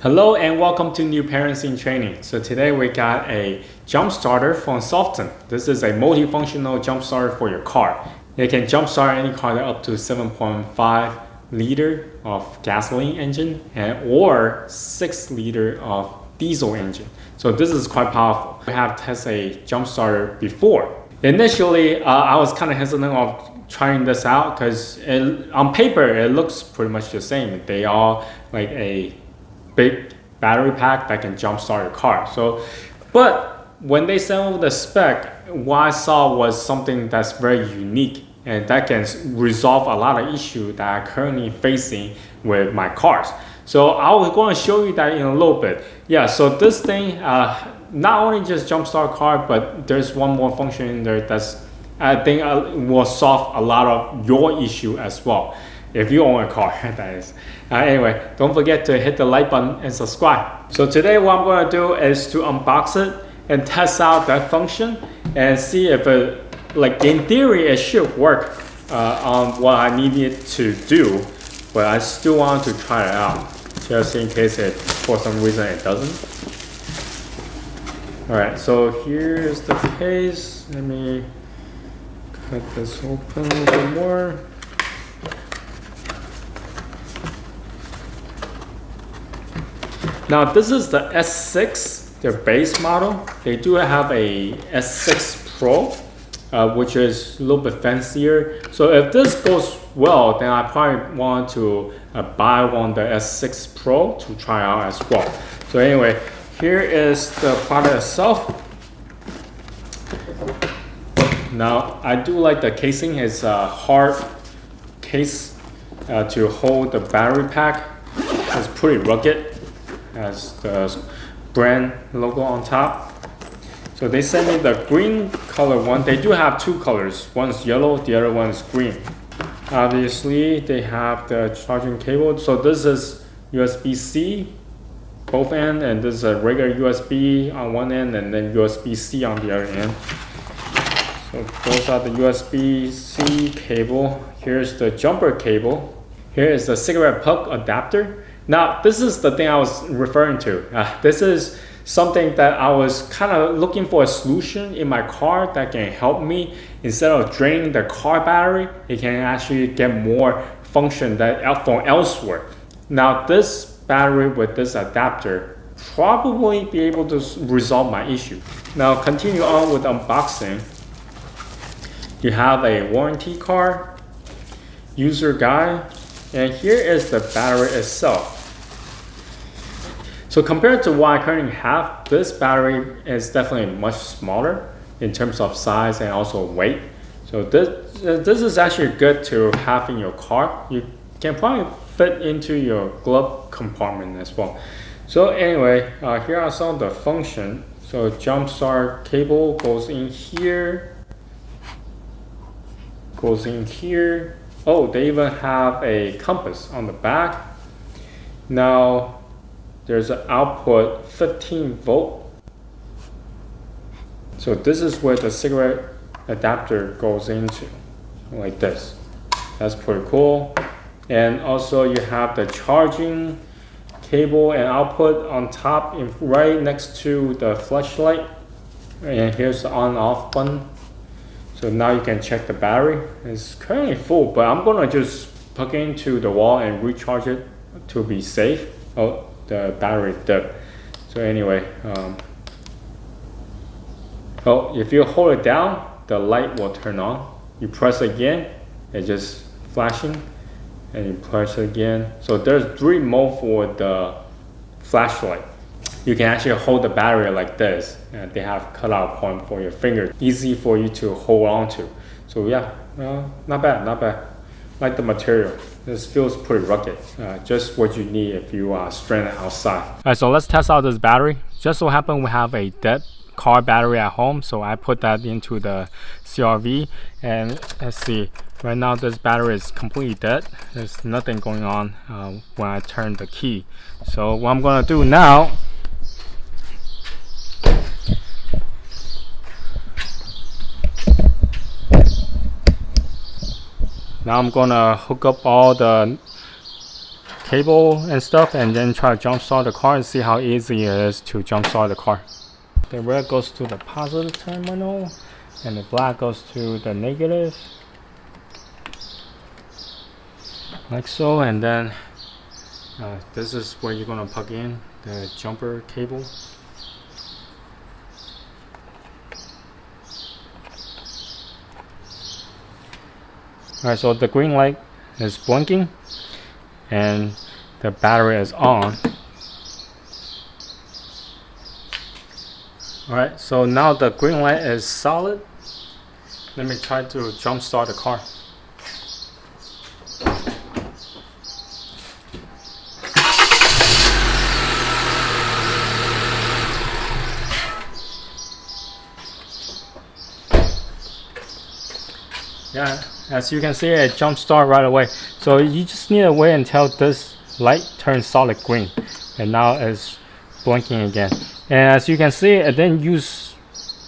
Hello and welcome to New Parents in Training. So today we got a jump starter from Solvtin. This is a multifunctional jump starter for your car. It can jump start any car that up to 7.5 liter of gasoline engine or 6 liter of diesel engine. So this is quite powerful. We have tested a jump starter before. Initially, I was kind of hesitant of trying this out because on paper it looks pretty much the same. They are like a big battery pack that can jumpstart your car. But when they sent over the spec, what I saw was something that's very unique and that can resolve a lot of issues that I'm currently facing with my cars. So I was going to show you that in a little bit. Yeah, so this thing not only just jumpstart car, but there's one more function in there that's I think will solve a lot of your issue as well. If you own a car, that is. Anyway, don't forget to hit the like button and subscribe. So today what I'm going to do is to unbox it and test out that function and see if it, like in theory, it should work on what I need it to do, but I still want to try it out just in case it, for some reason, it doesn't. All right, so here's the case. Let me cut this open a little bit more. Now this is the S6, their base model. They do have a S6 Pro, which is a little bit fancier. So if this goes well, then I probably want to buy one the S6 Pro to try out as well. So anyway, here is the product itself. Now I do like the casing. It's a hard case to hold the battery pack. It's pretty rugged. Has the brand logo on top. So they sent me the green color one. They do have two colors. One's yellow, the other one's green. Obviously, they have the charging cable. So this is USB-C, both ends, and this is a regular USB on one end, and then USB-C on the other end. So those are the USB-C cable. Here's the jumper cable. Here is the cigarette plug adapter. Now, this is the thing I was referring to. This is something that I was kind of looking for a solution in my car that can help me. Instead of draining the car battery, it can actually get more function from elsewhere. Now, this battery with this adapter probably be able to resolve my issue. Now, continue on with unboxing. You have a warranty card, user guide, and here is the battery itself. So compared to what I currently have, this battery is definitely much smaller in terms of size and also weight. So this is actually good to have in your car. You can probably fit into your glove compartment as well. So anyway, here are some of the functions. So jump start cable goes in here. Goes in here. Oh, they even have a compass on the back. Now, there's an output 15 volt. So this is where the cigarette adapter goes into, like this. That's pretty cool. And also you have the charging cable and output on top, right next to the flashlight. And here's the on-off button. So now you can check the battery. It's currently full, but I'm gonna just plug it into the wall and recharge it to be safe. Oh, the battery dipped. So anyway, if you hold it down, the light will turn on. You press again, it's just flashing, and you press it again. So there's 3 modes for the flashlight. You can actually hold the battery like this, and they have cutout point for your finger, easy for you to hold on to. So yeah, not bad, not bad. Like the material, this feels pretty rugged. Just what you need if you are stranded outside. All right, so let's test out this battery. Just so happen we have a dead car battery at home, so I put that into the CRV, and let's see. Right now this battery is completely dead. There's nothing going on when I turn the key. So what I'm gonna do now, I'm gonna hook up all the cable and stuff, and then try to jump start the car and see how easy it is to jump start the car. The red goes to the positive terminal and the black goes to the negative, like so. And then this is where you're gonna plug in the jumper cable. Alright, so the green light is blinking and the battery is on. Alright, so now the green light is solid. Let me try to jump start the car. Yeah, as you can see, it jump start right away. So you just need to wait until this light turns solid green, and now it's blinking again. And as you can see, it didn't use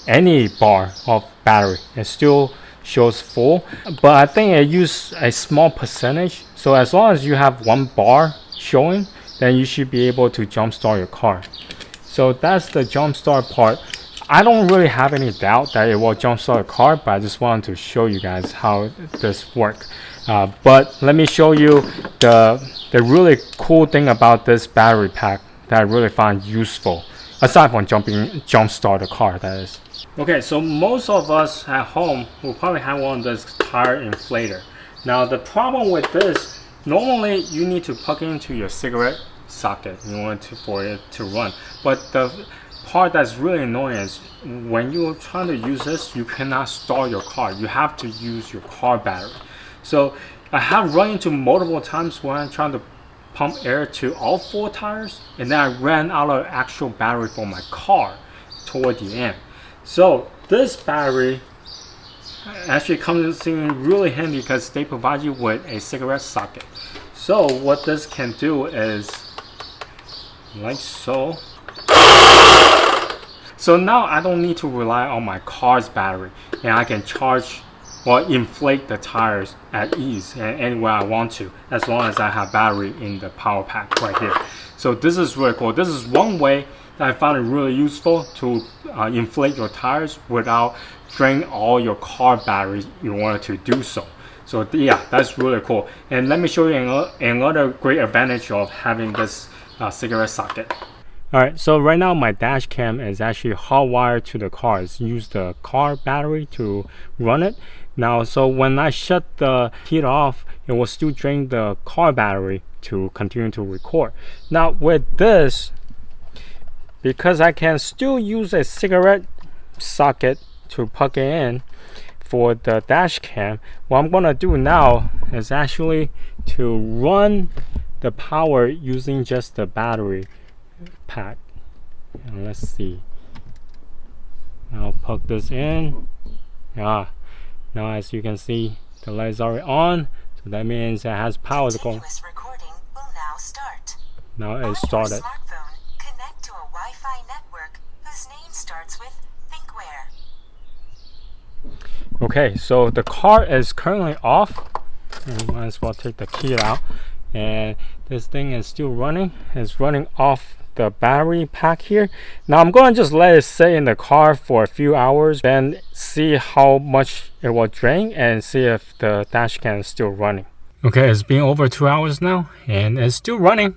any bar of battery. It still shows full, but I think it used a small percentage. So as long as you have 1 bar showing, then you should be able to jump start your car. So that's the jump start part. I don't really have any doubt that it will jumpstart a car, but I just wanted to show you guys how this works. But let me show you the really cool thing about this battery pack that I really find useful, aside from jumpstart a car, that is. Okay, so most of us at home will probably have one of this tire inflator. Now the problem with this, normally you need to plug into your cigarette socket in order for it to run, but the part that's really annoying is when you're trying to use this, you cannot start your car. You have to use your car battery. So I have run into multiple times when I'm trying to pump air to all 4 tires, and then I ran out of actual battery for my car toward the end. So this battery actually comes in really handy because they provide you with a cigarette socket. So what this can do is like so. So now I don't need to rely on my car's battery, and I can charge or inflate the tires at ease and anywhere I want to, as long as I have battery in the power pack right here. So this is really cool. This is one way that I found it really useful to inflate your tires without draining all your car batteries in order to do so. So yeah, that's really cool. And let me show you another great advantage of having this cigarette socket. Alright, so right now my dash cam is actually hardwired to the car. It's used the car battery to run it. Now, so when I shut the heat off, it will still drain the car battery to continue to record. Now with this, because I can still use a cigarette socket to plug it in for the dash cam, what I'm gonna do now is actually to run the power using just the battery pack. And let's see, I'll plug this in. Now as you can see, the light is already on, so that means it has power going. Now it started. Connect to a Wi-Fi network whose name starts with thinkware. Okay, so the car is currently off. I might as well take the key out, and this thing is still running. It's running off the battery pack here. Now I'm going to just let it sit in the car for a few hours, then see how much it will drain and see if the dash cam is still running. Okay, it's been over 2 hours now and it's still running.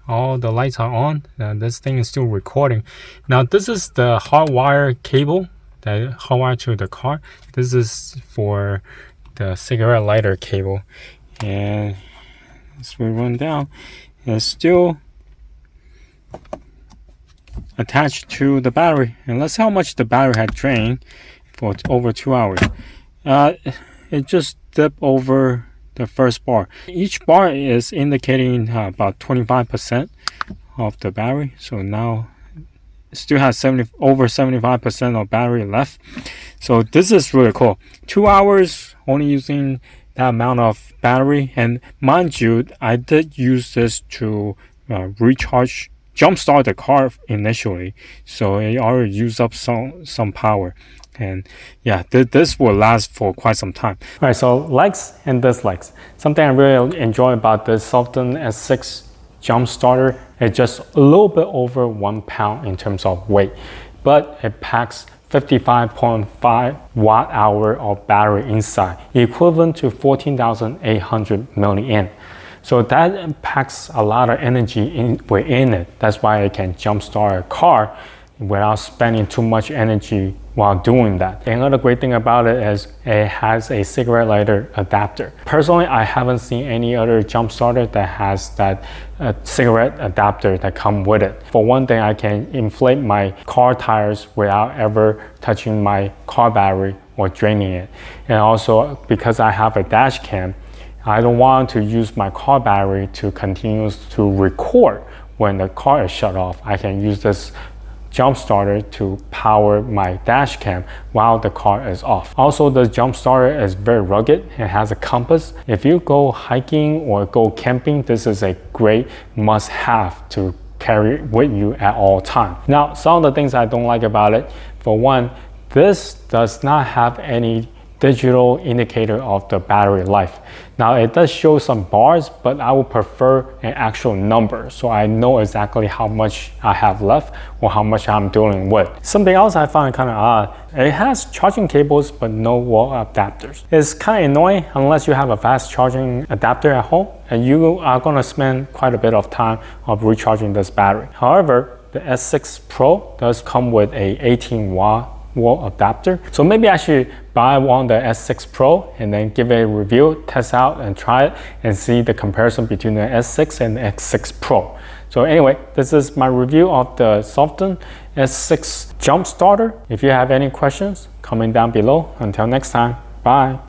All the lights are on. This thing is still recording. Now this is the hardwire cable that hardwired to the car. This is for the cigarette lighter cable, and as we run down, it's still attached to the battery. And let's see how much the battery had drained for over 2 hours. It just dipped over the first bar. Each bar is indicating about 25% of the battery. So now it still has over 75% of battery left. So this is really cool. 2 hours only using that amount of battery. And mind you, I did use this to recharge jumpstart the car initially, so it already used up some power. And yeah, this will last for quite some time. All right, so likes and dislikes. Something I really enjoy about this Solvtin S6 jump starter is just a little bit over 1 pound in terms of weight, but it packs 55.5 watt hour of battery inside, equivalent to 14,800 milliamp. So that packs a lot of energy within it. That's why it can jumpstart a car without spending too much energy while doing that. Another great thing about it is it has a cigarette lighter adapter. Personally, I haven't seen any other jump starter that has that cigarette adapter that come with it. For one thing, I can inflate my car tires without ever touching my car battery or draining it. And also, because I have a dash cam, I don't want to use my car battery to continue to record when the car is shut off. I can use this jump starter to power my dash cam while the car is off. Also, the jump starter is very rugged. It has a compass. If you go hiking or go camping, this is a great must-have to carry with you at all times. Now, some of the things I don't like about it, for one, this does not have any digital indicator of the battery life. Now it does show some bars, but I would prefer an actual number so I know exactly how much I have left or how much I'm dealing with. Something else I found kind of odd, it has charging cables but no wall adapters. It's kind of annoying unless you have a fast charging adapter at home and you are going to spend quite a bit of time of recharging this battery. However, the S6 Pro does come with a 18 watt wall adapter. So maybe I should buy one the S6 Pro and then give it a review, test out and try it and see the comparison between the S6 and the S6 Pro. So anyway, this is my review of the Solvtin S6 jump starter. If you have any questions, comment down below. Until next time, bye.